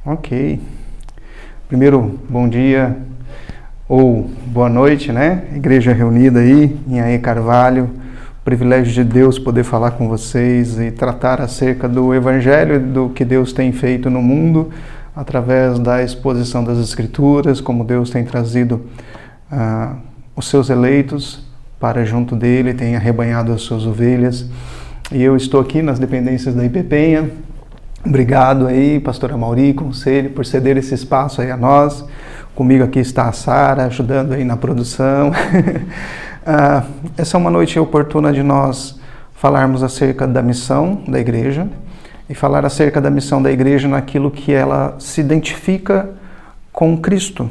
Ok. Primeiro, bom dia ou boa noite, né? Igreja reunida aí em Aê Carvalho. Privilégio de Deus poder falar com vocês e tratar acerca do Evangelho, do que Deus tem feito no mundo, através da exposição das Escrituras, como Deus tem trazido os seus eleitos para junto dele, tem arrebanhado as suas ovelhas. E eu estou aqui nas dependências da IPPenha. Obrigado aí, pastora Mauri, conselho, por ceder esse espaço aí a nós. Comigo aqui está a Sara, ajudando aí na produção. Essa é uma noite oportuna de nós falarmos acerca da missão da igreja e falar acerca da missão da igreja naquilo que ela se identifica com Cristo,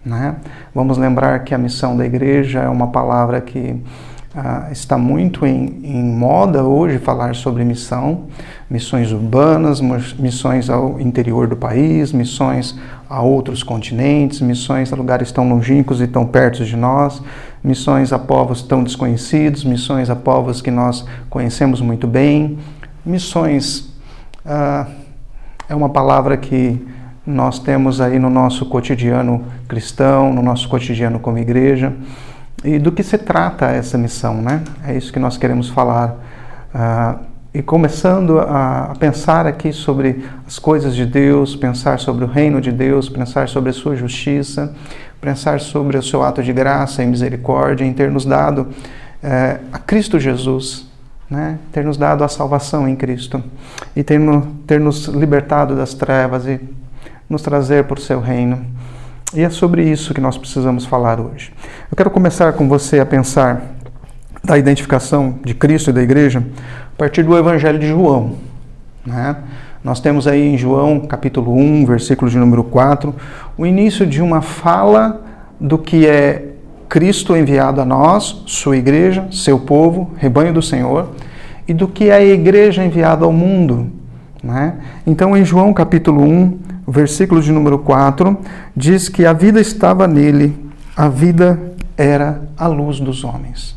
né? Vamos lembrar que a missão da igreja é uma palavra que está muito em moda hoje falar sobre missões urbanas, missões ao interior do país, missões a outros continentes, missões a lugares tão longínquos e tão perto de nós, missões a povos tão desconhecidos, missões a povos que nós conhecemos muito bem. Missões é uma palavra que nós temos aí no nosso cotidiano cristão, no nosso cotidiano como igreja. E do que se trata essa missão, né? É isso que nós queremos falar. E começando a pensar aqui sobre as coisas de Deus, pensar sobre o reino de Deus, pensar sobre a sua justiça, pensar sobre o seu ato de graça e misericórdia em ter nos dado a Cristo Jesus, né? Ter nos dado a salvação em Cristo e ter nos libertado das trevas e nos trazer para o seu reino. E é sobre isso que nós precisamos falar hoje. Eu quero começar com você a pensar da identificação de Cristo e da igreja a partir do Evangelho de João, né? Nós temos aí em João, capítulo 1, versículo de número 4, o início de uma fala do que é Cristo enviado a nós, sua igreja, seu povo, rebanho do Senhor, e do que é a igreja enviada ao mundo, né? Então, em João, capítulo 1, versículo de número 4, diz que a vida estava nele, a vida era a luz dos homens.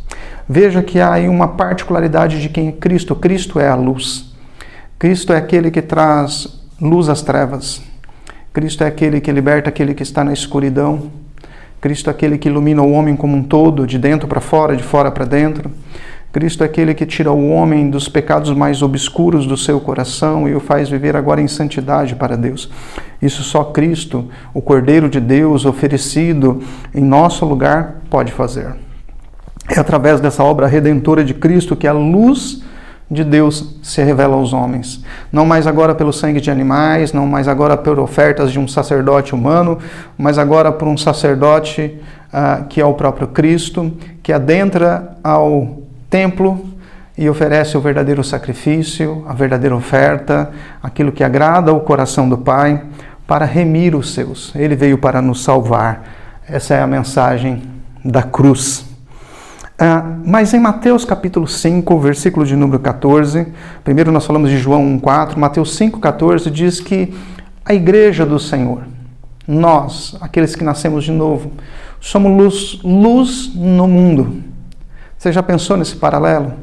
Veja que há aí uma particularidade de quem é Cristo. Cristo é a luz. Cristo é aquele que traz luz às trevas. Cristo é aquele que liberta aquele que está na escuridão. Cristo é aquele que ilumina o homem como um todo, de dentro para fora, de fora para dentro. Cristo é aquele que tira o homem dos pecados mais obscuros do seu coração e o faz viver agora em santidade para Deus. Isso só Cristo, o Cordeiro de Deus oferecido em nosso lugar, pode fazer. É através dessa obra redentora de Cristo que a luz de Deus se revela aos homens. Não mais agora pelo sangue de animais, não mais agora por ofertas de um sacerdote humano, mas agora por um sacerdote que é o próprio Cristo, que adentra ao templo e oferece o verdadeiro sacrifício, a verdadeira oferta, aquilo que agrada ao coração do Pai, para remir os seus. Ele veio para nos salvar. Essa é a mensagem da cruz. Mas em Mateus capítulo 5, versículo de número 14, primeiro nós falamos de João 1,4, Mateus 5,14 diz que a igreja do Senhor, nós, aqueles que nascemos de novo, somos luz no mundo. Você já pensou nesse paralelo?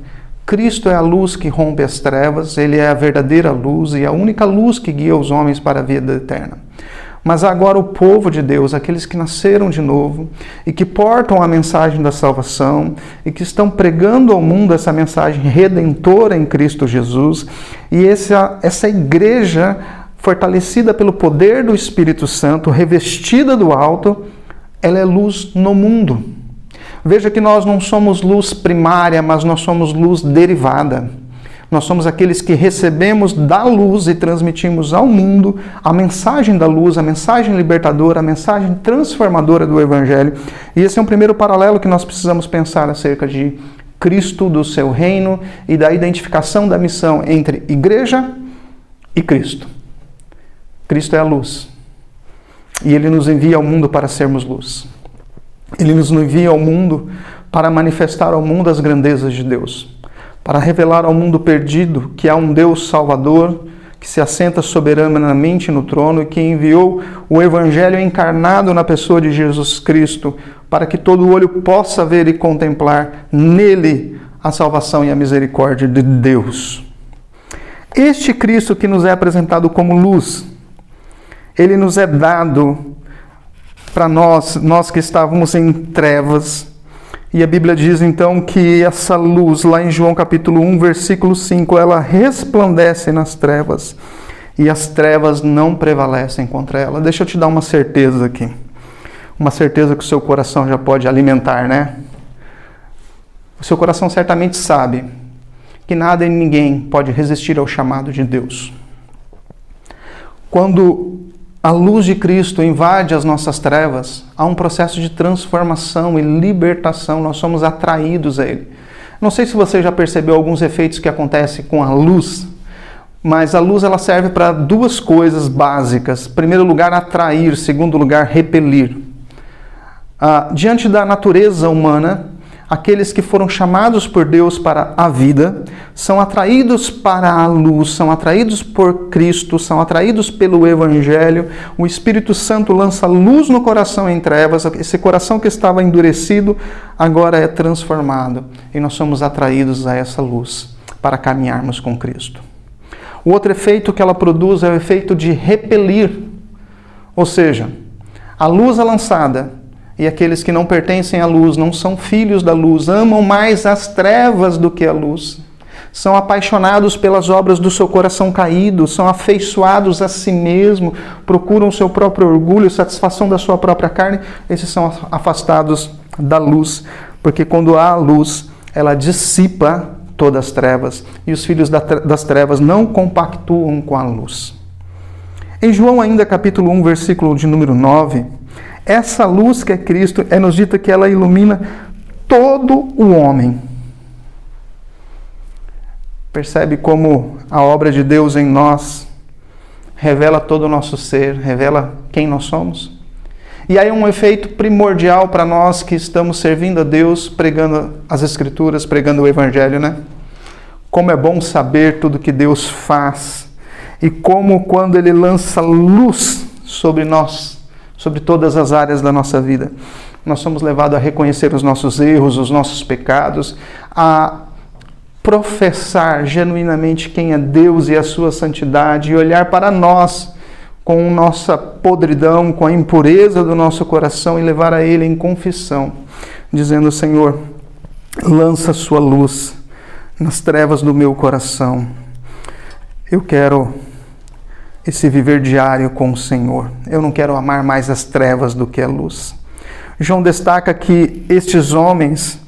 Cristo é a luz que rompe as trevas, ele é a verdadeira luz e a única luz que guia os homens para a vida eterna. Mas agora o povo de Deus, aqueles que nasceram de novo e que portam a mensagem da salvação e que estão pregando ao mundo essa mensagem redentora em Cristo Jesus, e essa igreja fortalecida pelo poder do Espírito Santo, revestida do alto, ela é luz no mundo. Veja que nós não somos luz primária, mas nós somos luz derivada. Nós somos aqueles que recebemos da luz e transmitimos ao mundo a mensagem da luz, a mensagem libertadora, a mensagem transformadora do Evangelho. E esse é um primeiro paralelo que nós precisamos pensar acerca de Cristo, do seu reino e da identificação da missão entre igreja e Cristo. Cristo é a luz. E Ele nos envia ao mundo para sermos luz. Ele nos envia ao mundo para manifestar ao mundo as grandezas de Deus, para revelar ao mundo perdido que há um Deus Salvador, que se assenta soberanamente no trono e que enviou o Evangelho encarnado na pessoa de Jesus Cristo, para que todo olho possa ver e contemplar nele a salvação e a misericórdia de Deus. Este Cristo que nos é apresentado como luz, Ele nos é dado para nós que estávamos em trevas. E a Bíblia diz então que essa luz, lá em João capítulo 1, versículo 5, ela resplandece nas trevas e as trevas não prevalecem contra ela. Deixa eu te dar uma certeza aqui. Uma certeza que o seu coração já pode alimentar, né? O seu coração certamente sabe que nada e ninguém pode resistir ao chamado de Deus. Quando a luz de Cristo invade as nossas trevas, há um processo de transformação e libertação, nós somos atraídos a Ele. Não sei se você já percebeu alguns efeitos que acontecem com a luz, mas a luz ela serve para duas coisas básicas. Em primeiro lugar, atrair, em segundo lugar, repelir. Diante da natureza humana, aqueles que foram chamados por Deus para a vida, são atraídos para a luz, são atraídos por Cristo, são atraídos pelo Evangelho. O Espírito Santo lança luz no coração em trevas, esse coração que estava endurecido agora é transformado e nós somos atraídos a essa luz para caminharmos com Cristo. O outro efeito que ela produz é o efeito de repelir, ou seja, a luz é lançada, e aqueles que não pertencem à luz, não são filhos da luz, amam mais as trevas do que a luz. São apaixonados pelas obras do seu coração caído, são afeiçoados a si mesmo, procuram o seu próprio orgulho, satisfação da sua própria carne. Esses são afastados da luz, porque quando há a luz, ela dissipa todas as trevas, e os filhos das trevas não compactuam com a luz. Em João ainda, capítulo 1, versículo de número 9, essa luz que é Cristo, é nos dita que ela ilumina todo o homem. Percebe como a obra de Deus em nós revela todo o nosso ser, revela quem nós somos? E aí um efeito primordial para nós que estamos servindo a Deus, pregando as Escrituras, pregando o Evangelho, né? Como é bom saber tudo que Deus faz e como quando Ele lança luz sobre nós, sobre todas as áreas da nossa vida, nós somos levados a reconhecer os nossos erros, os nossos pecados, a professar genuinamente quem é Deus e a sua santidade e olhar para nós com nossa podridão, com a impureza do nosso coração e levar a Ele em confissão, dizendo: Senhor, lança a sua luz nas trevas do meu coração. Eu quero esse viver diário com o Senhor. Eu não quero amar mais as trevas do que a luz. João destaca que estes homens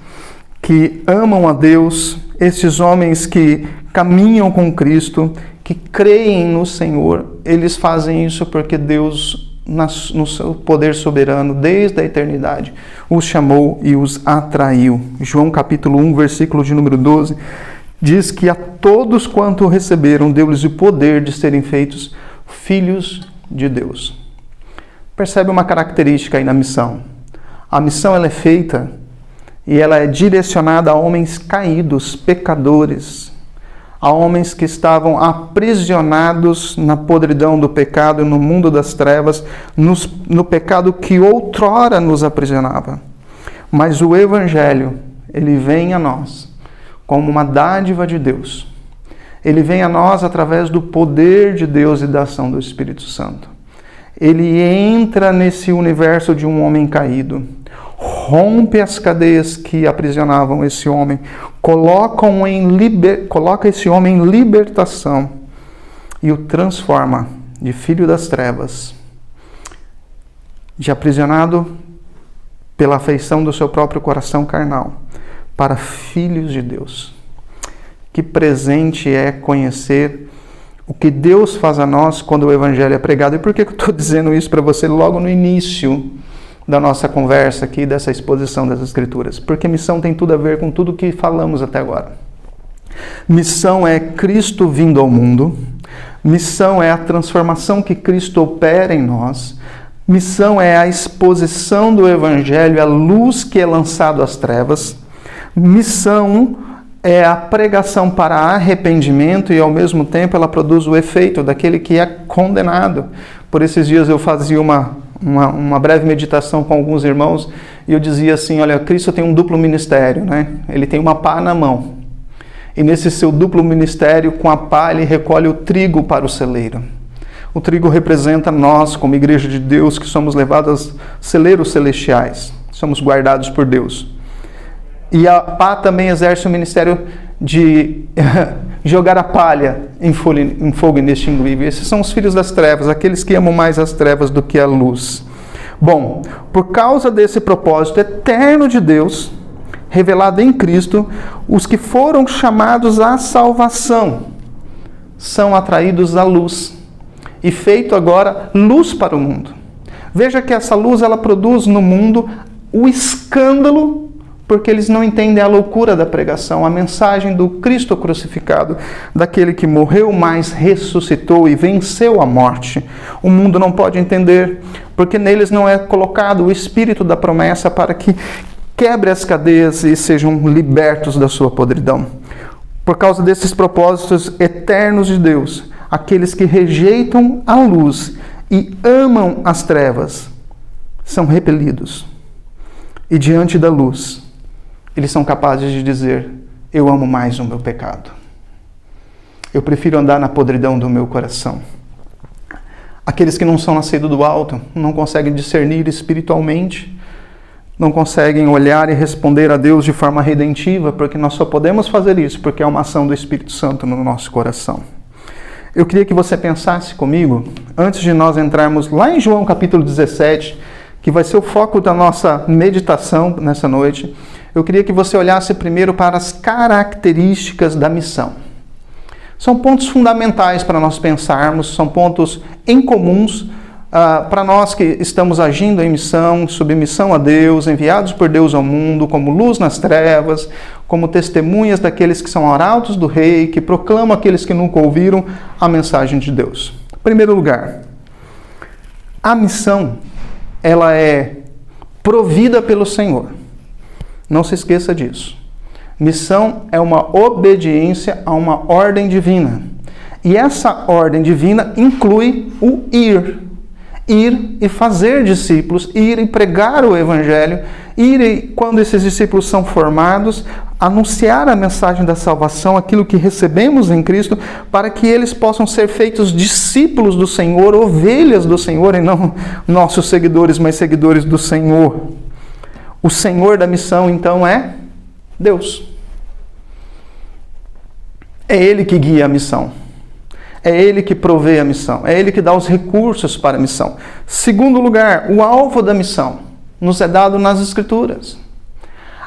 que amam a Deus, estes homens que caminham com Cristo, que creem no Senhor, eles fazem isso porque Deus, no seu poder soberano, desde a eternidade, os chamou e os atraiu. João capítulo 1, versículo de número 12, diz que a todos quanto receberam, deu-lhes o poder de serem feitos filhos de Deus. Percebe uma característica aí na missão. A missão ela é feita e ela é direcionada a homens caídos, pecadores, a homens que estavam aprisionados na podridão do pecado, no mundo das trevas, no pecado que outrora nos aprisionava. Mas o Evangelho, ele vem a nós como uma dádiva de Deus. Ele vem a nós através do poder de Deus e da ação do Espírito Santo. Ele entra nesse universo de um homem caído, rompe as cadeias que aprisionavam esse homem, coloca esse homem em libertação e o transforma de filho das trevas, de aprisionado pela afeição do seu próprio coração carnal, para filhos de Deus. Que presente é conhecer o que Deus faz a nós quando o Evangelho é pregado. E por que eu estou dizendo isso para você logo no início da nossa conversa aqui, dessa exposição das Escrituras? Porque missão tem tudo a ver com tudo que falamos até agora. Missão é Cristo vindo ao mundo. Missão é a transformação que Cristo opera em nós. Missão é a exposição do Evangelho, a luz que é lançada às trevas. Missão é a pregação para arrependimento e, ao mesmo tempo, ela produz o efeito daquele que é condenado. Por esses dias eu fazia uma breve meditação com alguns irmãos e eu dizia assim: olha, Cristo tem um duplo ministério, né? Ele tem uma pá na mão. E nesse seu duplo ministério, com a pá, ele recolhe o trigo para o celeiro. O trigo representa nós, como igreja de Deus, que somos levados a celeiros celestiais. Somos guardados por Deus. E a pá também exerce o ministério de jogar a palha em fogo inextinguível. Esses são os filhos das trevas, aqueles que amam mais as trevas do que a luz. Bom, por causa desse propósito eterno de Deus, revelado em Cristo, os que foram chamados à salvação são atraídos à luz e feito agora luz para o mundo. Veja que essa luz ela produz no mundo o escândalo, porque eles não entendem a loucura da pregação, a mensagem do Cristo crucificado, daquele que morreu, mas ressuscitou e venceu a morte. O mundo não pode entender, porque neles não é colocado o espírito da promessa para que quebre as cadeias e sejam libertos da sua podridão. Por causa desses propósitos eternos de Deus, aqueles que rejeitam a luz e amam as trevas são repelidos. E diante da luz, eles são capazes de dizer: eu amo mais o meu pecado. Eu prefiro andar na podridão do meu coração. Aqueles que não são nascidos do alto, não conseguem discernir espiritualmente, não conseguem olhar e responder a Deus de forma redentiva, porque nós só podemos fazer isso porque é uma ação do Espírito Santo no nosso coração. Eu queria que você pensasse comigo, antes de nós entrarmos lá em João capítulo 17, que vai ser o foco da nossa meditação nessa noite, eu queria que você olhasse primeiro para as características da missão. São pontos fundamentais para nós pensarmos, são pontos incomuns para nós que estamos agindo em missão, submissão a Deus, enviados por Deus ao mundo, como luz nas trevas, como testemunhas daqueles que são arautos do Rei, que proclamam aqueles que nunca ouviram a mensagem de Deus. Em primeiro lugar, a missão, ela é provida pelo Senhor. Não se esqueça disso. Missão é uma obediência a uma ordem divina. E essa ordem divina inclui o ir. Ir e fazer discípulos, ir e pregar o Evangelho, ir e, quando esses discípulos são formados, anunciar a mensagem da salvação, aquilo que recebemos em Cristo, para que eles possam ser feitos discípulos do Senhor, ovelhas do Senhor, e não nossos seguidores, mas seguidores do Senhor. O Senhor da missão, então, é Deus. É Ele que guia a missão. É Ele que provê a missão. É Ele que dá os recursos para a missão. Segundo lugar, o alvo da missão nos é dado nas Escrituras.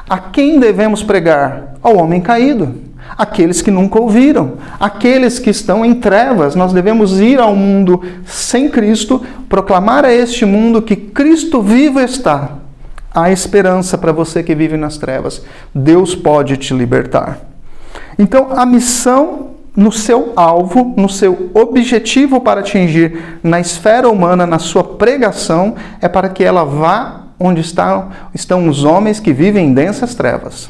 A quem devemos pregar? Ao homem caído. Aqueles que nunca ouviram. Aqueles que estão em trevas. Nós devemos ir ao mundo sem Cristo, proclamar a este mundo que Cristo vivo está. Há esperança para você que vive nas trevas. Deus pode te libertar. Então, a missão, no seu alvo, no seu objetivo para atingir na esfera humana, na sua pregação, é para que ela vá onde estão os homens que vivem em densas trevas,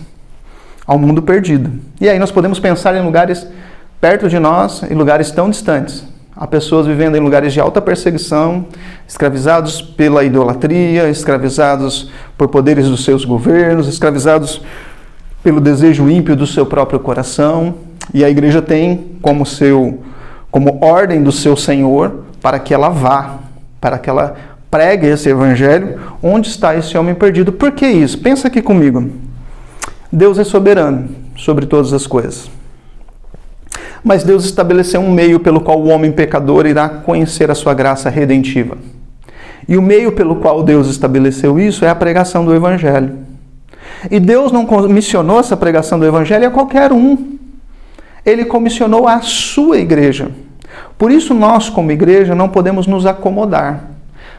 ao mundo perdido. E aí nós podemos pensar em lugares perto de nós e lugares tão distantes. Há pessoas vivendo em lugares de alta perseguição, escravizados pela idolatria, escravizados por poderes dos seus governos, escravizados pelo desejo ímpio do seu próprio coração. E a igreja tem como ordem do seu Senhor para que ela vá, para que ela pregue esse evangelho onde está esse homem perdido. Por que isso? Pensa aqui comigo. Deus é soberano sobre todas as coisas. Mas Deus estabeleceu um meio pelo qual o homem pecador irá conhecer a sua graça redentiva. E o meio pelo qual Deus estabeleceu isso é a pregação do evangelho. E Deus não comissionou essa pregação do evangelho a qualquer um. Ele comissionou a sua igreja. Por isso nós, como igreja, não podemos nos acomodar.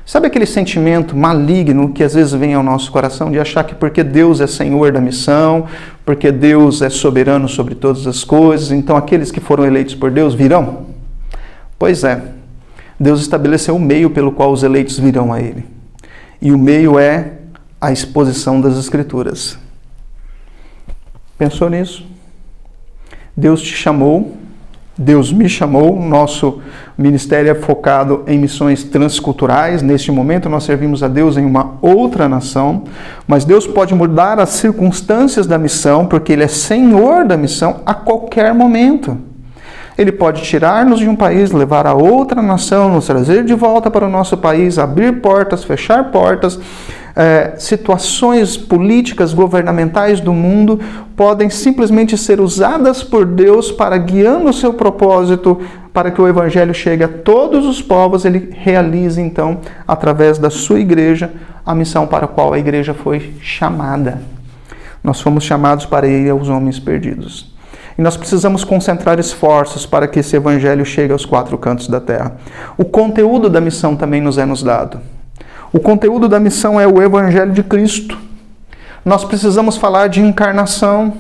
Sabe aquele sentimento maligno que às vezes vem ao nosso coração de achar que porque Deus é Senhor da missão, porque Deus é soberano sobre todas as coisas, então aqueles que foram eleitos por Deus virão? Pois é, Deus estabeleceu um meio pelo qual os eleitos virão a Ele. E o meio é a exposição das Escrituras. Pensou nisso? Deus te chamou, Deus me chamou, nosso ministério é focado em missões transculturais. Neste momento nós servimos a Deus em uma outra nação, mas Deus pode mudar as circunstâncias da missão, porque Ele é Senhor da missão a qualquer momento. Ele pode tirar-nos de um país, levar a outra nação, nos trazer de volta para o nosso país, abrir portas, fechar portas. Situações políticas, governamentais do mundo podem simplesmente ser usadas por Deus para guiando o seu propósito, para que o Evangelho chegue a todos os povos. Ele realize, então, através da sua igreja, a missão para a qual a igreja foi chamada. Nós fomos chamados para ir aos homens perdidos. E nós precisamos concentrar esforços para que esse Evangelho chegue aos quatro cantos da terra. O conteúdo da missão também nos é dado. O conteúdo da missão é o Evangelho de Cristo. Nós precisamos falar de encarnação,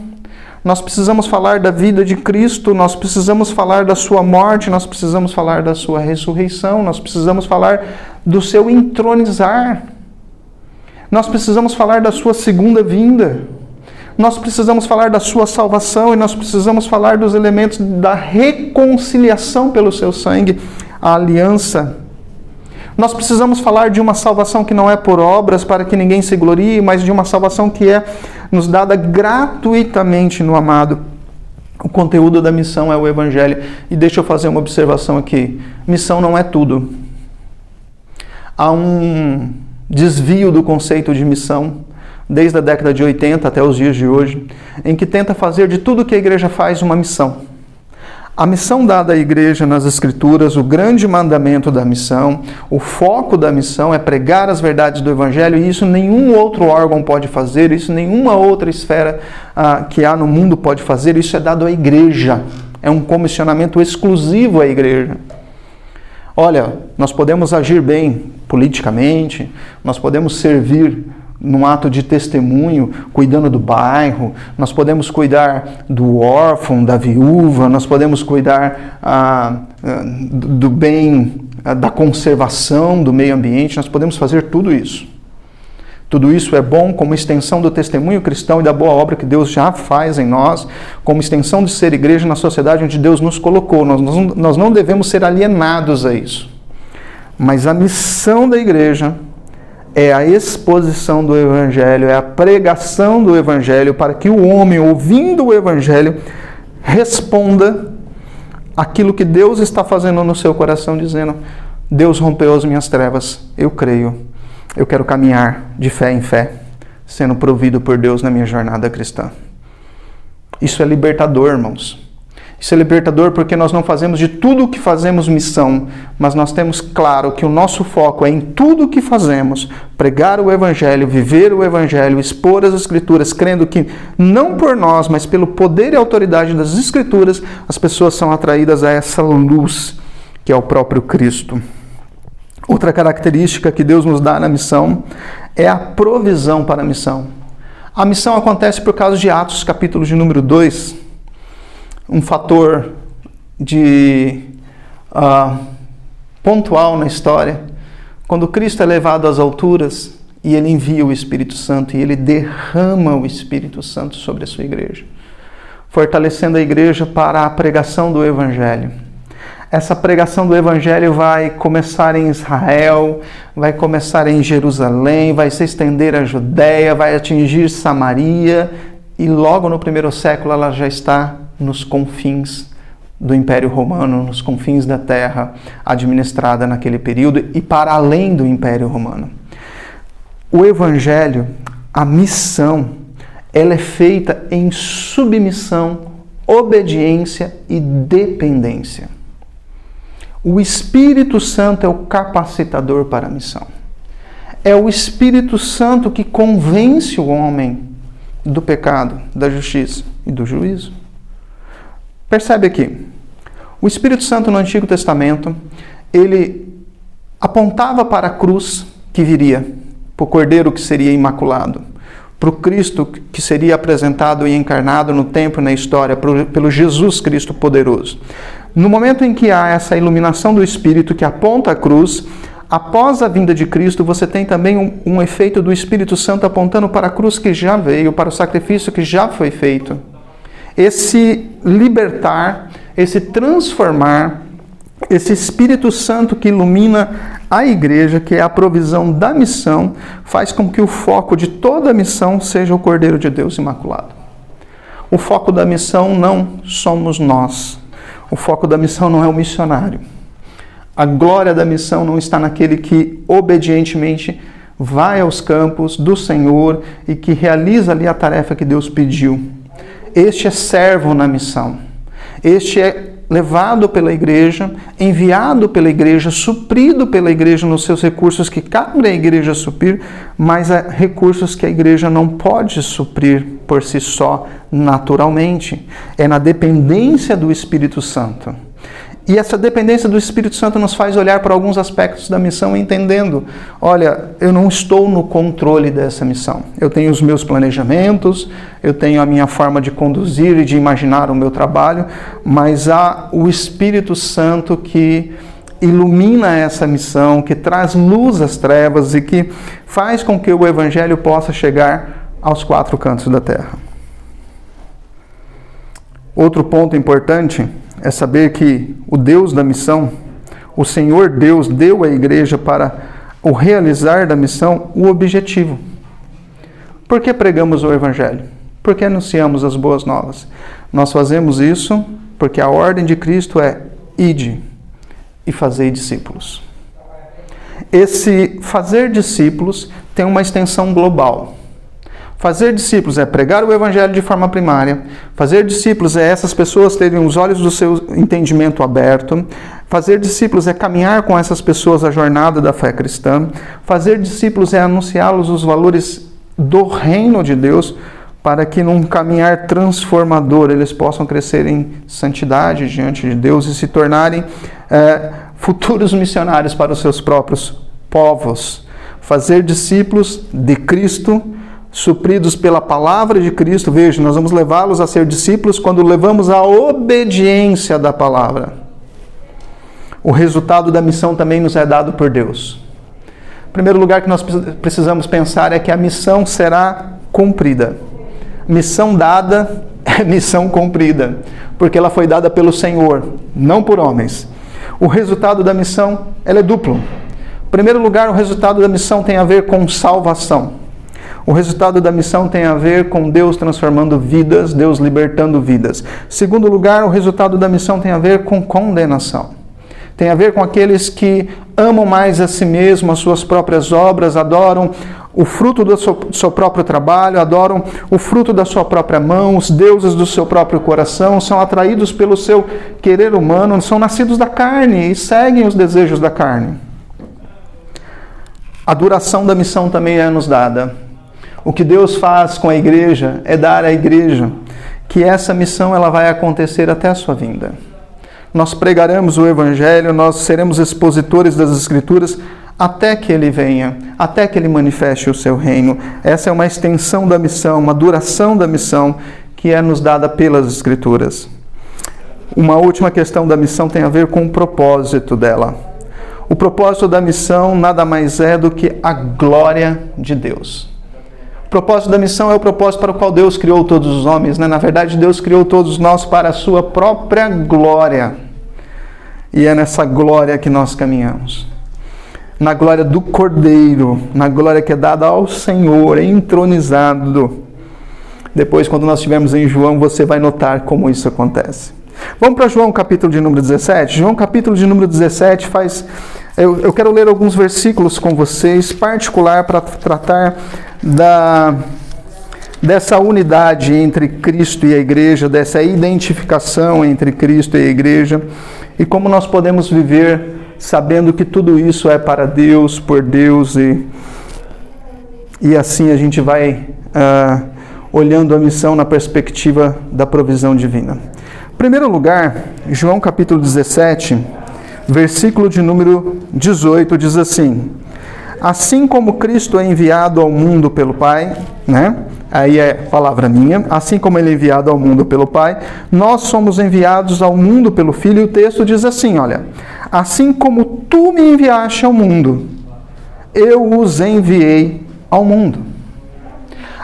nós precisamos falar da vida de Cristo, nós precisamos falar da sua morte, nós precisamos falar da sua ressurreição, nós precisamos falar do seu entronizar, nós precisamos falar da sua segunda vinda, nós precisamos falar da sua salvação e nós precisamos falar dos elementos da reconciliação pelo seu sangue, a aliança. Nós precisamos falar de uma salvação que não é por obras, para que ninguém se glorie, mas de uma salvação que é nos dada gratuitamente no amado. O conteúdo da missão é o Evangelho. E deixa eu fazer uma observação aqui. Missão não é tudo. Há um desvio do conceito de missão, desde a década de 80 até os dias de hoje, em que tenta fazer de tudo que a igreja faz uma missão. A missão dada à igreja nas Escrituras, o grande mandamento da missão, o foco da missão é pregar as verdades do Evangelho, e isso nenhum outro órgão pode fazer, isso nenhuma outra esfera que há no mundo pode fazer, isso é dado à igreja. É um comissionamento exclusivo à igreja. Olha, nós podemos agir bem politicamente, nós podemos servir num ato de testemunho, cuidando do bairro, nós podemos cuidar do órfão, da viúva, nós podemos cuidar do bem, da conservação do meio ambiente, nós podemos fazer tudo isso. Tudo isso é bom como extensão do testemunho cristão e da boa obra que Deus já faz em nós, como extensão de ser igreja na sociedade onde Deus nos colocou. Nós não devemos ser alienados a isso. Mas a missão da igreja é a exposição do Evangelho, é a pregação do Evangelho, para que o homem, ouvindo o Evangelho, responda aquilo que Deus está fazendo no seu coração, dizendo: Deus rompeu as minhas trevas, eu creio, eu quero caminhar de fé em fé, sendo provido por Deus na minha jornada cristã. Isso é libertador, irmãos. Isso é libertador porque nós não fazemos de tudo o que fazemos missão, mas nós temos claro que o nosso foco é em tudo o que fazemos, pregar o Evangelho, viver o Evangelho, expor as Escrituras, crendo que não por nós, mas pelo poder e autoridade das Escrituras, as pessoas são atraídas a essa luz que é o próprio Cristo. Outra característica que Deus nos dá na missão é a provisão para a missão. A missão acontece por causa de Atos, capítulo de número 2, um fator pontual na história, quando Cristo é levado às alturas e Ele envia o Espírito Santo e Ele derrama o Espírito Santo sobre a sua igreja, fortalecendo a igreja para a pregação do Evangelho. Essa pregação do Evangelho vai começar em Israel, vai começar em Jerusalém, vai se estender à Judéia, vai atingir Samaria, e logo no primeiro século ela já está nos confins do Império Romano, nos confins da terra administrada naquele período e para além do Império Romano. O Evangelho, a missão, ela é feita em submissão, obediência e dependência. O Espírito Santo é o capacitador para a missão. É o Espírito Santo que convence o homem do pecado, da justiça e do juízo. Percebe aqui, o Espírito Santo no Antigo Testamento, ele apontava para a cruz que viria, para o Cordeiro que seria imaculado, para o Cristo que seria apresentado e encarnado no tempo e na história, pelo Jesus Cristo poderoso. No momento em que há essa iluminação do Espírito que aponta a cruz, após a vinda de Cristo, você tem também um efeito do Espírito Santo apontando para a cruz que já veio, para o sacrifício que já foi feito. Esse libertar, esse transformar, esse Espírito Santo que ilumina a igreja, que é a provisão da missão, faz com que o foco de toda a missão seja o Cordeiro de Deus imaculado. O foco da missão não somos nós. O foco da missão não é o missionário. A glória da missão não está naquele que obedientemente vai aos campos do Senhor e que realiza ali a tarefa que Deus pediu. Este é servo na missão. Este é levado pela igreja, enviado pela igreja, suprido pela igreja nos seus recursos que cabe à igreja suprir, mas há recursos que a igreja não pode suprir por si só, naturalmente. É na dependência do Espírito Santo. E essa dependência do Espírito Santo nos faz olhar para alguns aspectos da missão entendendo, olha, eu não estou no controle dessa missão. Eu tenho os meus planejamentos, eu tenho a minha forma de conduzir e de imaginar o meu trabalho, mas há o Espírito Santo que ilumina essa missão, que traz luz às trevas e que faz com que o Evangelho possa chegar aos quatro cantos da terra. Outro ponto importante é saber que o Deus da missão, o Senhor Deus, deu à igreja para o realizar da missão o objetivo. Por que pregamos o Evangelho? Por que anunciamos as boas novas? Nós fazemos isso porque a ordem de Cristo é ide e fazei discípulos. Esse fazer discípulos tem uma extensão global. Fazer discípulos é pregar o Evangelho de forma primária. Fazer discípulos é essas pessoas terem os olhos do seu entendimento aberto. Fazer discípulos é caminhar com essas pessoas a jornada da fé cristã. Fazer discípulos é anunciá-los os valores do reino de Deus para que num caminhar transformador eles possam crescer em santidade diante de Deus e se tornarem futuros missionários para os seus próprios povos. Fazer discípulos de Cristo, supridos pela palavra de Cristo. Veja, nós vamos levá-los a ser discípulos quando levamos a obediência da palavra. O resultado da missão também nos é dado por Deus. O primeiro lugar que nós precisamos pensar é que a missão será cumprida. Missão dada é missão cumprida, porque ela foi dada pelo Senhor, não por homens. O resultado da missão, ela é duplo. Em primeiro lugar, o resultado da missão tem a ver com salvação. O resultado da missão tem a ver com Deus transformando vidas, Deus libertando vidas. Segundo lugar, o resultado da missão tem a ver com condenação. Tem a ver com aqueles que amam mais a si mesmo, as suas próprias obras, adoram o fruto do seu próprio trabalho, adoram o fruto da sua própria mão, os deuses do seu próprio coração, são atraídos pelo seu querer humano, são nascidos da carne e seguem os desejos da carne. A duração da missão também é nos dada. O que Deus faz com a igreja é dar à igreja que essa missão ela vai acontecer até a sua vinda. Nós pregaremos o Evangelho, nós seremos expositores das Escrituras até que Ele venha, até que Ele manifeste o seu reino. Essa é uma extensão da missão, uma duração da missão que é nos dada pelas Escrituras. Uma última questão da missão tem a ver com o propósito dela. O propósito da missão nada mais é do que a glória de Deus. O propósito da missão é o propósito para o qual Deus criou todos os homens, né? Na verdade, Deus criou todos nós para a sua própria glória. E é nessa glória que nós caminhamos. Na glória do Cordeiro, na glória que é dada ao Senhor, entronizado. Depois, quando nós estivermos em João, você vai notar como isso acontece. Vamos para João capítulo de número 17? João capítulo de número 17 faz... Eu quero ler alguns versículos com vocês, particular para tratar dessa unidade entre Cristo e a igreja, dessa identificação entre Cristo e a igreja, e como nós podemos viver sabendo que tudo isso é para Deus, por Deus, e assim a gente vai olhando a missão na perspectiva da provisão divina. Em primeiro lugar, João capítulo 17, versículo de número 18, diz assim: assim como Cristo é enviado ao mundo pelo Pai, né? Aí é palavra minha, assim como Ele é enviado ao mundo pelo Pai, nós somos enviados ao mundo pelo Filho, e o texto diz assim, olha, assim como tu me enviaste ao mundo, eu os enviei ao mundo.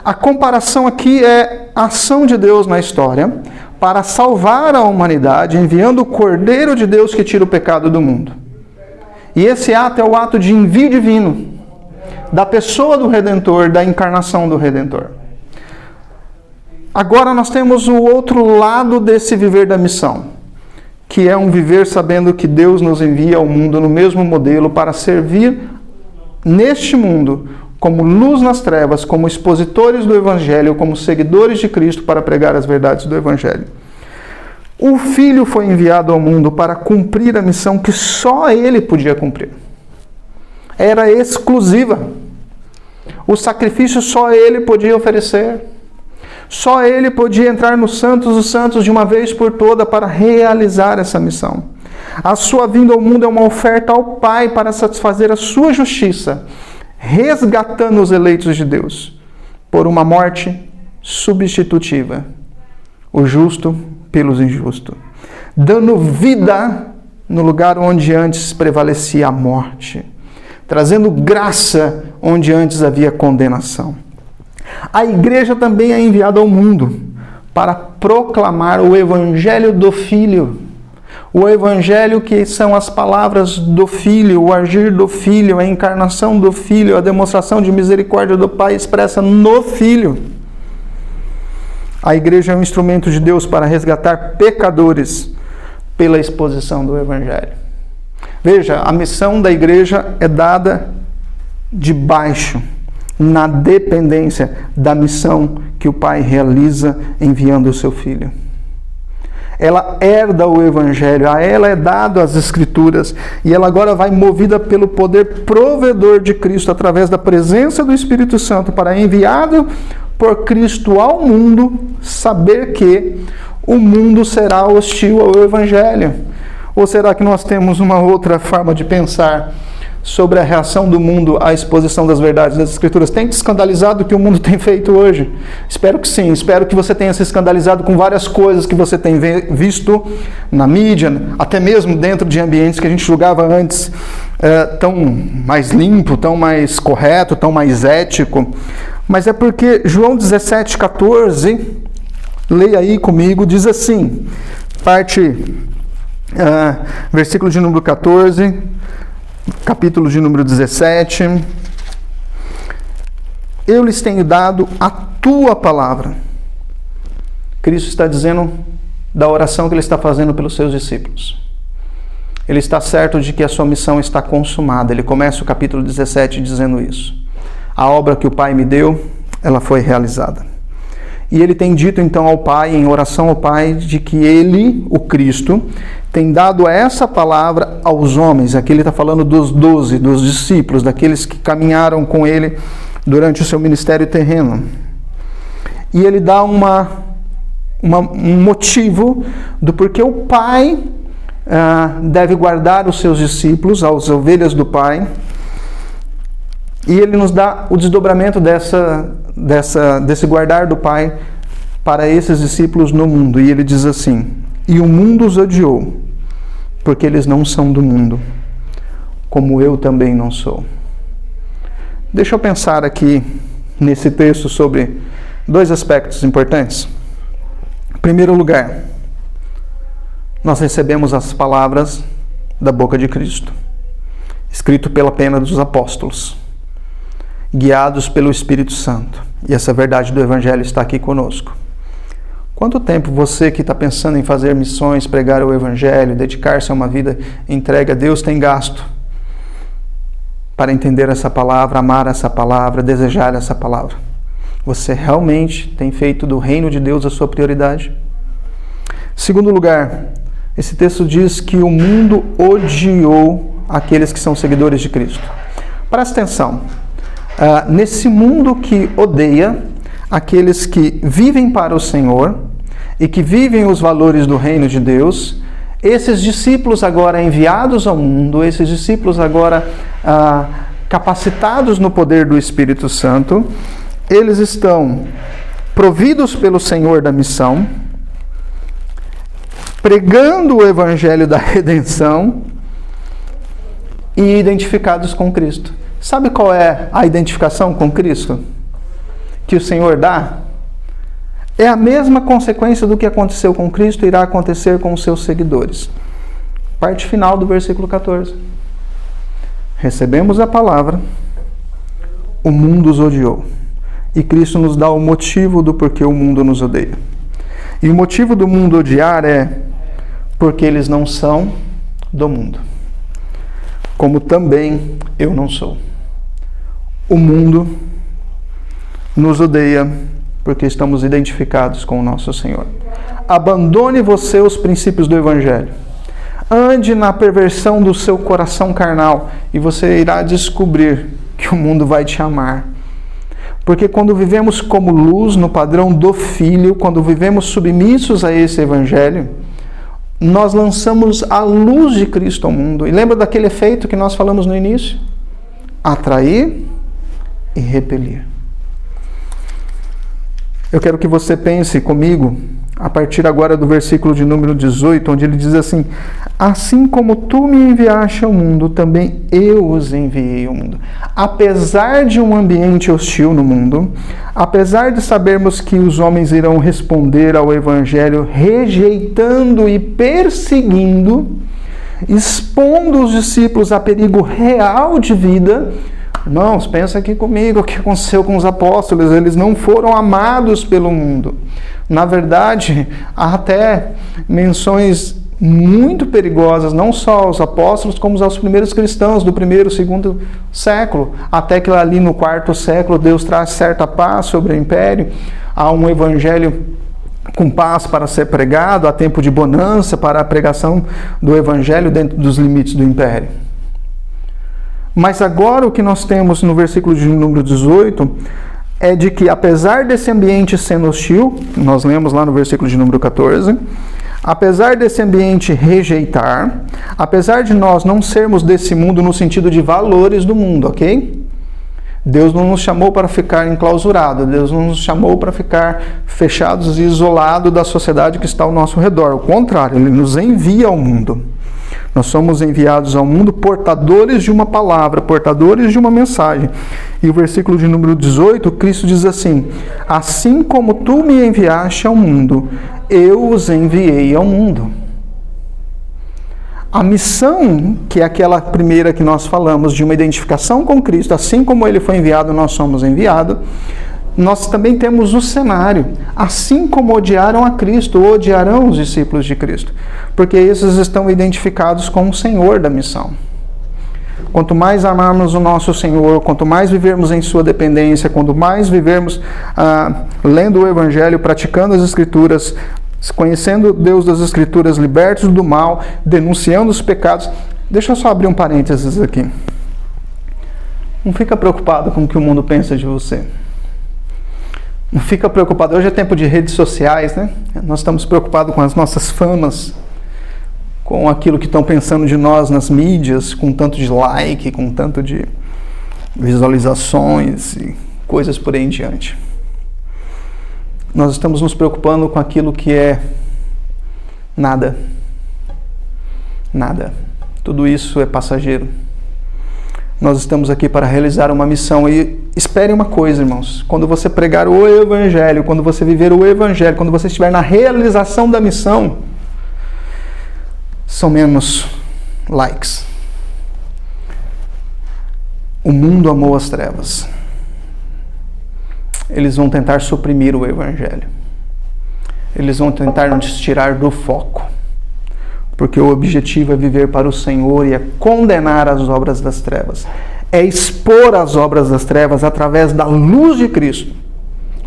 A comparação aqui é a ação de Deus na história para salvar a humanidade, enviando o Cordeiro de Deus que tira o pecado do mundo. E esse ato é o ato de envio divino, da pessoa do Redentor, da encarnação do Redentor. Agora nós temos o outro lado desse viver da missão, que é um viver sabendo que Deus nos envia ao mundo no mesmo modelo para servir neste mundo como luz nas trevas, como expositores do Evangelho, como seguidores de Cristo para pregar as verdades do Evangelho. O Filho foi enviado ao mundo para cumprir a missão que só Ele podia cumprir. Era exclusiva. O sacrifício só Ele podia oferecer. Só Ele podia entrar no Santos dos Santos de uma vez por toda para realizar essa missão. A sua vinda ao mundo é uma oferta ao Pai para satisfazer a sua justiça, resgatando os eleitos de Deus por uma morte substitutiva, o justo pelos injustos, dando vida no lugar onde antes prevalecia a morte, trazendo graça onde antes havia condenação. A igreja também é enviada ao mundo para proclamar o Evangelho do Filho. O Evangelho que são as palavras do Filho, o agir do Filho, a encarnação do Filho, a demonstração de misericórdia do Pai expressa no Filho. A igreja é um instrumento de Deus para resgatar pecadores pela exposição do Evangelho. Veja, a missão da igreja é dada de baixo, na dependência da missão que o Pai realiza enviando o seu Filho. Ela herda o Evangelho, a ela é dado as Escrituras, e ela agora vai movida pelo poder provedor de Cristo, através da presença do Espírito Santo, para enviado por Cristo ao mundo, saber que o mundo será hostil ao Evangelho. Ou será que nós temos uma outra forma de pensar sobre a reação do mundo à exposição das verdades das Escrituras? Tem te escandalizado o que o mundo tem feito hoje? Espero que sim. Espero que você tenha se escandalizado com várias coisas que você tem visto na mídia, até mesmo dentro de ambientes que a gente julgava antes tão mais limpo, tão mais correto, tão mais ético. Mas é porque João 17,14, leia aí comigo, diz assim, versículo de número 14, capítulo de número 17. Eu lhes tenho dado a tua palavra. Cristo está dizendo da oração que ele está fazendo pelos seus discípulos. Ele está certo de que a sua missão está consumada. Ele começa o capítulo 17 dizendo isso. A obra que o Pai me deu, ela foi realizada. E ele tem dito então ao Pai, em oração ao Pai, de que ele, o Cristo, tem dado essa palavra aos homens. Aqui ele está falando dos 12, dos discípulos, daqueles que caminharam com ele durante o seu ministério terreno. E ele dá um motivo do porquê o Pai deve guardar os seus discípulos, as ovelhas do Pai. E ele nos dá o desdobramento desse guardar do Pai para esses discípulos no mundo. E ele diz assim: e o mundo os odiou, porque eles não são do mundo, como eu também não sou. Deixa eu pensar aqui nesse texto sobre dois aspectos importantes. Em primeiro lugar, nós recebemos as palavras da boca de Cristo, escrito pela pena dos apóstolos, guiados pelo Espírito Santo. E essa verdade do Evangelho está aqui conosco. Quanto tempo você que está pensando em fazer missões, pregar o Evangelho, dedicar-se a uma vida entregue a Deus tem gasto para entender essa palavra, amar essa palavra, desejar essa palavra? Você realmente tem feito do reino de Deus a sua prioridade? Segundo lugar, esse texto diz que o mundo odiou aqueles que são seguidores de Cristo. Presta atenção. Nesse mundo que odeia aqueles que vivem para o Senhor e que vivem os valores do reino de Deus, esses discípulos agora enviados ao mundo, esses discípulos agora capacitados no poder do Espírito Santo, eles estão providos pelo Senhor da missão, pregando o Evangelho da redenção e identificados com Cristo. Sabe qual é a identificação com Cristo que o Senhor dá? É a mesma consequência do que aconteceu com Cristo irá acontecer com os seus seguidores. Parte final do versículo 14. Recebemos a palavra, o mundo os odiou. E Cristo nos dá o motivo do porquê o mundo nos odeia. E o motivo do mundo odiar é porque eles não são do mundo, como também eu não sou. O mundo nos odeia porque estamos identificados com o nosso Senhor. Abandone você os princípios do Evangelho. Ande na perversão do seu coração carnal e você irá descobrir que o mundo vai te amar. Porque quando vivemos como luz no padrão do Filho, quando vivemos submissos a esse Evangelho, nós lançamos a luz de Cristo ao mundo. E lembra daquele efeito que nós falamos no início? Atrair e repelir. Eu quero que você pense comigo, a partir agora do versículo de número 18, onde ele diz assim: assim como tu me enviaste ao mundo, também eu os enviei ao mundo. Apesar de um ambiente hostil no mundo, apesar de sabermos que os homens irão responder ao Evangelho rejeitando e perseguindo, expondo os discípulos a perigo real de vida. Irmãos, pensa aqui comigo o que aconteceu com os apóstolos. Eles não foram amados pelo mundo. Na verdade, há até menções muito perigosas, não só aos apóstolos, como aos primeiros cristãos do primeiro, segundo século. Até que ali no quarto século, Deus traz certa paz sobre o império. Há um evangelho com paz para ser pregado, há tempo de bonança para a pregação do evangelho dentro dos limites do império. Mas agora o que nós temos no versículo de número 18 é de que, apesar desse ambiente sendo hostil, nós lemos lá no versículo de número 14, apesar desse ambiente rejeitar, apesar de nós não sermos desse mundo no sentido de valores do mundo, ok? Deus não nos chamou para ficar enclausurados, Deus não nos chamou para ficar fechados e isolados da sociedade que está ao nosso redor. Ao contrário, Ele nos envia ao mundo. Nós somos enviados ao mundo portadores de uma palavra, portadores de uma mensagem. E o versículo de número 18, Cristo diz assim: assim como tu me enviaste ao mundo, eu os enviei ao mundo. A missão, que é aquela primeira que nós falamos, de uma identificação com Cristo, assim como Ele foi enviado, nós somos enviados. Nós também temos o cenário. Assim como odiaram a Cristo, odiarão os discípulos de Cristo. Porque esses estão identificados com o Senhor da missão. Quanto mais amarmos o nosso Senhor, quanto mais vivermos em sua dependência, quanto mais vivermos lendo o Evangelho, praticando as Escrituras, conhecendo Deus das Escrituras, libertos do mal, denunciando os pecados. Deixa eu só abrir um parênteses aqui. Não fica preocupado com o que o mundo pensa de você. Não fica preocupado. Hoje é tempo de redes sociais, né? Nós estamos preocupados com as nossas famas, com aquilo que estão pensando de nós nas mídias, com tanto de like, com tanto de visualizações e coisas por aí em diante. Nós estamos nos preocupando com aquilo que é nada. Nada. Tudo isso é passageiro. Nós estamos aqui para realizar uma missão. E espere uma coisa, irmãos. Quando você pregar o Evangelho, quando você viver o Evangelho, quando você estiver na realização da missão, são menos likes. O mundo amou as trevas. Eles vão tentar suprimir o Evangelho. Eles vão tentar nos tirar do foco. Porque o objetivo é viver para o Senhor e é condenar as obras das trevas. É expor as obras das trevas através da luz de Cristo.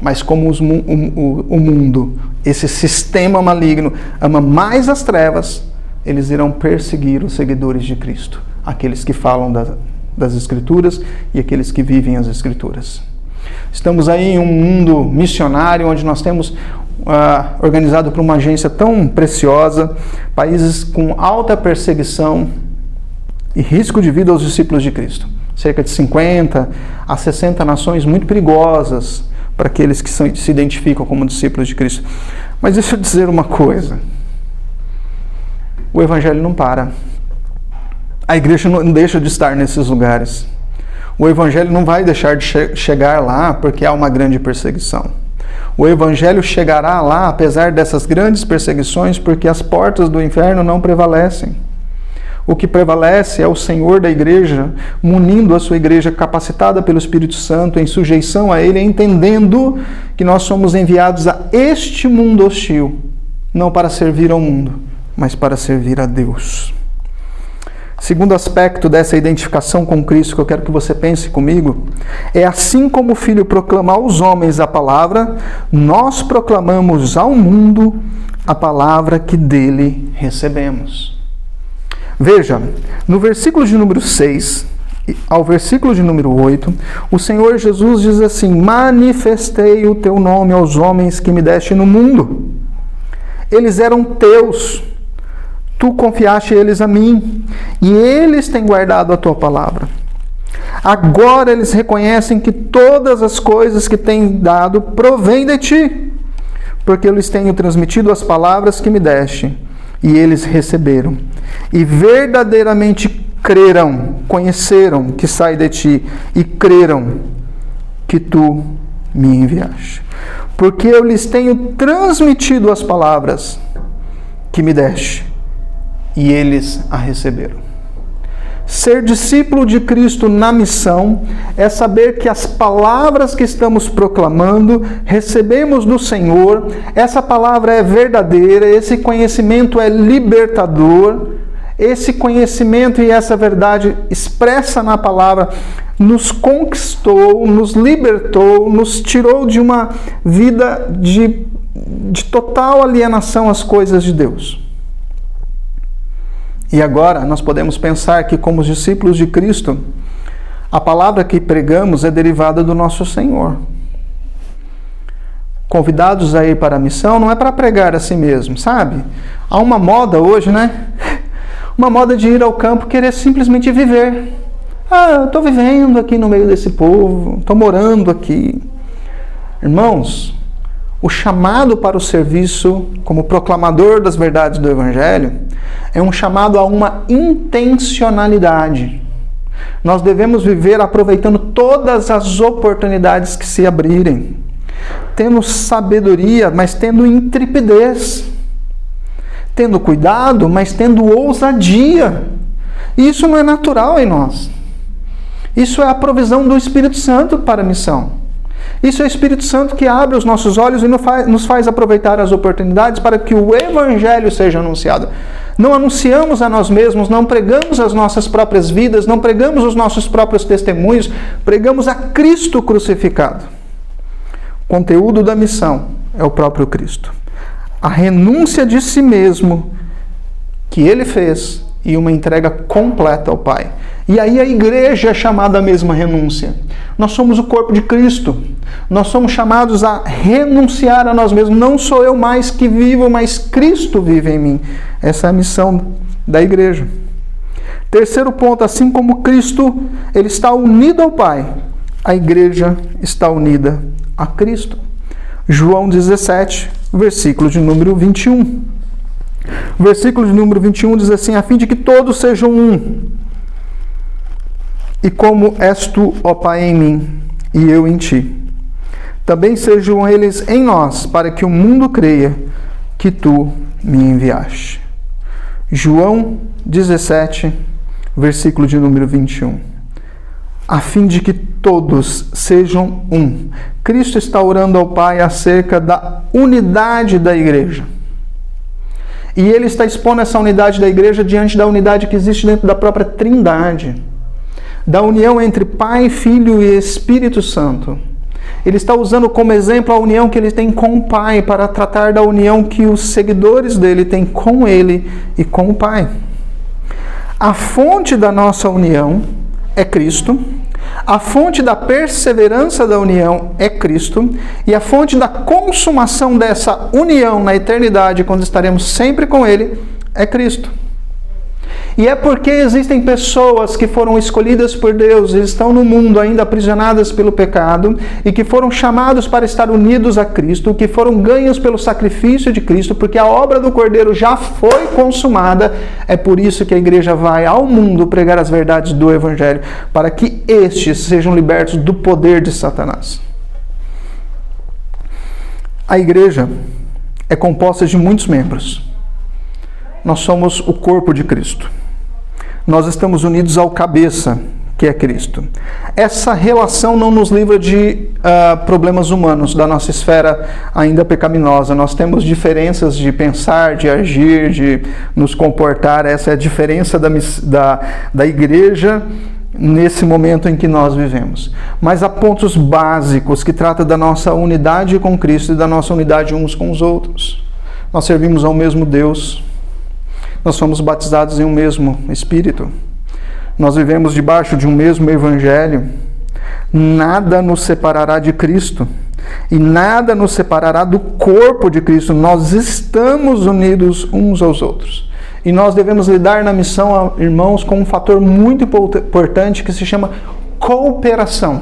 Mas como o mundo, esse sistema maligno, ama mais as trevas, eles irão perseguir os seguidores de Cristo. Aqueles que falam das Escrituras e aqueles que vivem as Escrituras. Estamos aí em um mundo missionário, onde nós temos organizado por uma agência tão preciosa, países com alta perseguição e risco de vida aos discípulos de Cristo. Cerca de 50 a 60 nações muito perigosas para aqueles que se identificam como discípulos de Cristo. Mas deixa eu dizer uma coisa. O Evangelho não para. A igreja não deixa de estar nesses lugares. O Evangelho não vai deixar de chegar lá porque há uma grande perseguição. O Evangelho chegará lá, apesar dessas grandes perseguições, porque as portas do inferno não prevalecem. O que prevalece é o Senhor da igreja, munindo a sua igreja, capacitada pelo Espírito Santo, em sujeição a Ele, entendendo que nós somos enviados a este mundo hostil, não para servir ao mundo, mas para servir a Deus. Segundo aspecto dessa identificação com Cristo que eu quero que você pense comigo, é assim como o Filho proclama aos homens a palavra, nós proclamamos ao mundo a palavra que dele recebemos. Veja, no versículo de número 6 ao versículo de número 8, o Senhor Jesus diz assim: manifestei o teu nome aos homens que me deste no mundo. Eles eram teus. Tu confiaste eles a mim, e eles têm guardado a tua palavra. Agora eles reconhecem que todas as coisas que têm dado provêm de ti, porque eu lhes tenho transmitido as palavras que me deste, e eles receberam. E verdadeiramente creram, conheceram que sai de ti, e creram que tu me enviaste. Porque eu lhes tenho transmitido as palavras que me deste, e eles a receberam. Ser discípulo de Cristo na missão é saber que as palavras que estamos proclamando, recebemos do Senhor, essa palavra é verdadeira, esse conhecimento é libertador, esse conhecimento e essa verdade expressa na palavra nos conquistou, nos libertou, nos tirou de uma vida de total alienação às coisas de Deus. E agora nós podemos pensar que, como os discípulos de Cristo, a palavra que pregamos é derivada do nosso Senhor. Convidados a ir para a missão não é para pregar a si mesmo, sabe? Há uma moda hoje, né? Uma moda de ir ao campo querer simplesmente viver. Eu estou vivendo aqui no meio desse povo, estou morando aqui. Irmãos, o chamado para o serviço como proclamador das verdades do Evangelho é um chamado a uma intencionalidade. Nós devemos viver aproveitando todas as oportunidades que se abrirem, tendo sabedoria, mas tendo intrepidez, tendo cuidado, mas tendo ousadia. E isso não é natural em nós. Isso é a provisão do Espírito Santo para a missão. Isso é o Espírito Santo que abre os nossos olhos e nos faz aproveitar as oportunidades para que o Evangelho seja anunciado. Não anunciamos a nós mesmos, não pregamos as nossas próprias vidas, não pregamos os nossos próprios testemunhos, pregamos a Cristo crucificado. O conteúdo da missão é o próprio Cristo. A renúncia de si mesmo que Ele fez e uma entrega completa ao Pai. E aí a igreja é chamada à mesma renúncia. Nós somos o corpo de Cristo. Nós somos chamados a renunciar a nós mesmos. Não sou eu mais que vivo, mas Cristo vive em mim. Essa é a missão da igreja. Terceiro ponto, assim como Cristo ele está unido ao Pai, a igreja está unida a Cristo. João 17, versículo de número 21. O versículo de número 21 diz assim: a fim de que todos sejam um, e como és tu, ó Pai, em mim, e eu em ti, também sejam eles em nós, para que o mundo creia que tu me enviaste. João 17, versículo de número 21. A fim de que todos sejam um. Cristo está orando ao Pai acerca da unidade da igreja. E Ele está expondo essa unidade da igreja diante da unidade que existe dentro da própria Trindade. Da união entre Pai, Filho e Espírito Santo. Ele está usando como exemplo a união que Ele tem com o Pai para tratar da união que os seguidores dele têm com Ele e com o Pai. A fonte da nossa união é Cristo. A fonte da perseverança da união é Cristo, e a fonte da consumação dessa união na eternidade, quando estaremos sempre com Ele, é Cristo. E é porque existem pessoas que foram escolhidas por Deus e estão no mundo ainda aprisionadas pelo pecado e que foram chamados para estar unidos a Cristo, que foram ganhos pelo sacrifício de Cristo, porque a obra do Cordeiro já foi consumada. É por isso que a igreja vai ao mundo pregar as verdades do Evangelho, para que estes sejam libertos do poder de Satanás. A igreja é composta de muitos membros. Nós somos o corpo de Cristo. Nós estamos unidos ao cabeça, que é Cristo. Essa relação não nos livra de problemas humanos, da nossa esfera ainda pecaminosa. Nós temos diferenças de pensar, de agir, de nos comportar. Essa é a diferença da igreja nesse momento em que nós vivemos. Mas há pontos básicos que tratam da nossa unidade com Cristo e da nossa unidade uns com os outros. Nós servimos ao mesmo Deus. Nós somos batizados em um mesmo Espírito. Nós vivemos debaixo de um mesmo Evangelho. Nada nos separará de Cristo. E nada nos separará do corpo de Cristo. Nós estamos unidos uns aos outros. E nós devemos lidar na missão, irmãos, com um fator muito importante que se chama cooperação.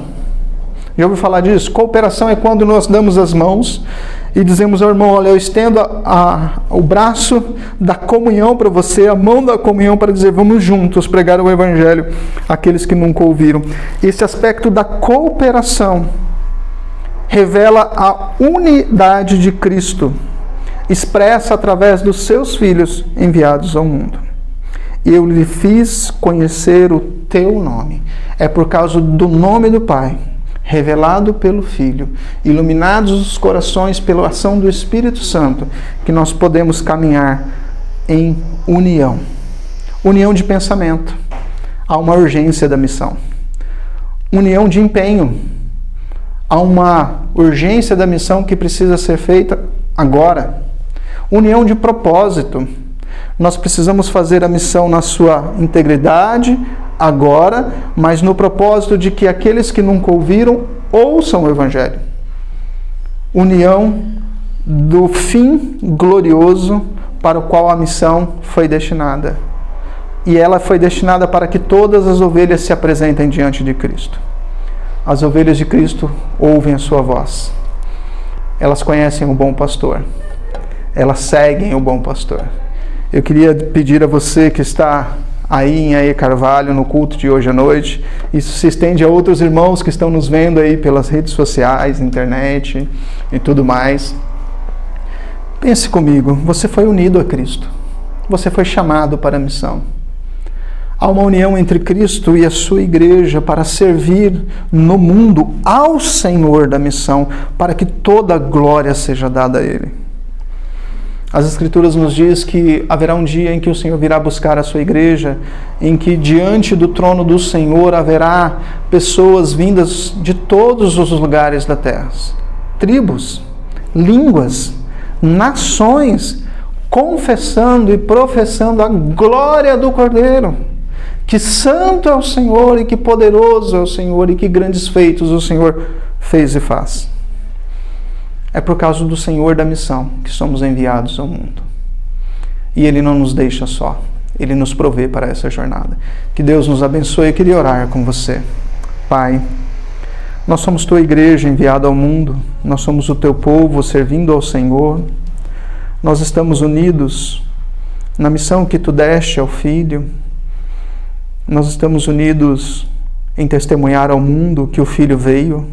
Já ouviu falar disso? Cooperação é quando nós damos as mãos e dizemos ao irmão: olha, eu estendo o braço da comunhão para você, a mão da comunhão, para dizer: vamos juntos pregar o Evangelho àqueles que nunca ouviram. Esse aspecto da cooperação revela a unidade de Cristo, expressa através dos seus filhos enviados ao mundo. Eu lhe fiz conhecer o teu nome. É por causa do nome do Pai, revelado pelo Filho, iluminados os corações pela ação do Espírito Santo, que nós podemos caminhar em união. União de pensamento. Há uma urgência da missão. União de empenho. Há uma urgência da missão que precisa ser feita agora. União de propósito. Nós precisamos fazer a missão na sua integridade, agora, mas no propósito de que aqueles que nunca ouviram, ouçam o Evangelho. União do fim glorioso para o qual a missão foi destinada. E ela foi destinada para que todas as ovelhas se apresentem diante de Cristo. As ovelhas de Cristo ouvem a sua voz. Elas conhecem o bom pastor. Elas seguem o bom pastor. Eu queria pedir a você que está aí em Aê Carvalho, no culto de hoje à noite, isso se estende a outros irmãos que estão nos vendo aí pelas redes sociais, internet e tudo mais. Pense comigo, você foi unido a Cristo. Você foi chamado para a missão. Há uma união entre Cristo e a sua igreja para servir no mundo ao Senhor da missão, para que toda a glória seja dada a Ele. As Escrituras nos diz que haverá um dia em que o Senhor virá buscar a sua igreja, em que diante do trono do Senhor haverá pessoas vindas de todos os lugares da terra, tribos, línguas, nações, confessando e professando a glória do Cordeiro. Que santo é o Senhor e que poderoso é o Senhor e que grandes feitos o Senhor fez e faz. É por causa do Senhor da missão que somos enviados ao mundo. E Ele não nos deixa só. Ele nos provê para essa jornada. Que Deus nos abençoe. Eu queria orar com você. Pai, nós somos Tua igreja enviada ao mundo. Nós somos o Teu povo servindo ao Senhor. Nós estamos unidos na missão que Tu deste ao Filho. Nós estamos unidos em testemunhar ao mundo que o Filho veio,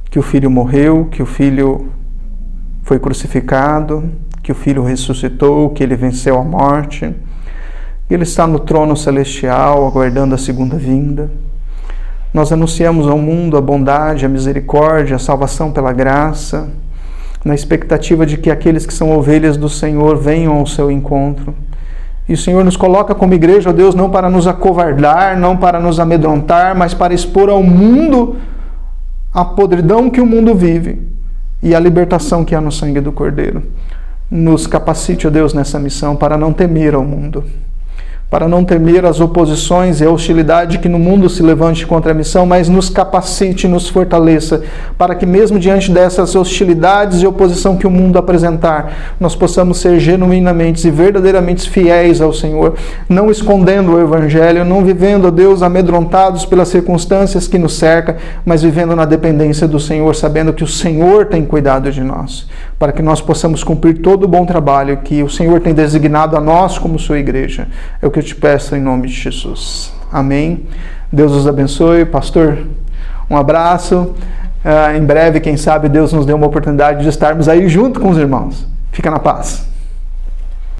que o Filho morreu, que o Filho foi crucificado, que o Filho ressuscitou, que Ele venceu a morte, que Ele está no trono celestial, aguardando a segunda vinda. Nós anunciamos ao mundo a bondade, a misericórdia, a salvação pela graça, na expectativa de que aqueles que são ovelhas do Senhor venham ao seu encontro. E o Senhor nos coloca como igreja, ó Deus, não para nos acovardar, não para nos amedrontar, mas para expor ao mundo a podridão que o mundo vive e a libertação que há no sangue do Cordeiro. Nos capacite, ó Deus, nessa missão para não temer ao mundo, para não temer as oposições e a hostilidade que no mundo se levante contra a missão, mas nos capacite, nos fortaleça, para que mesmo diante dessas hostilidades e oposição que o mundo apresentar, nós possamos ser genuinamente e verdadeiramente fiéis ao Senhor, não escondendo o Evangelho, não vivendo, ó Deus, amedrontados pelas circunstâncias que nos cercam, mas vivendo na dependência do Senhor, sabendo que o Senhor tem cuidado de nós, para que nós possamos cumprir todo o bom trabalho que o Senhor tem designado a nós como sua igreja. É o que eu te peço em nome de Jesus. Amém. Deus os abençoe. Pastor, um abraço. Em breve, quem sabe, Deus nos dê uma oportunidade de estarmos aí junto com os irmãos. Fica na paz.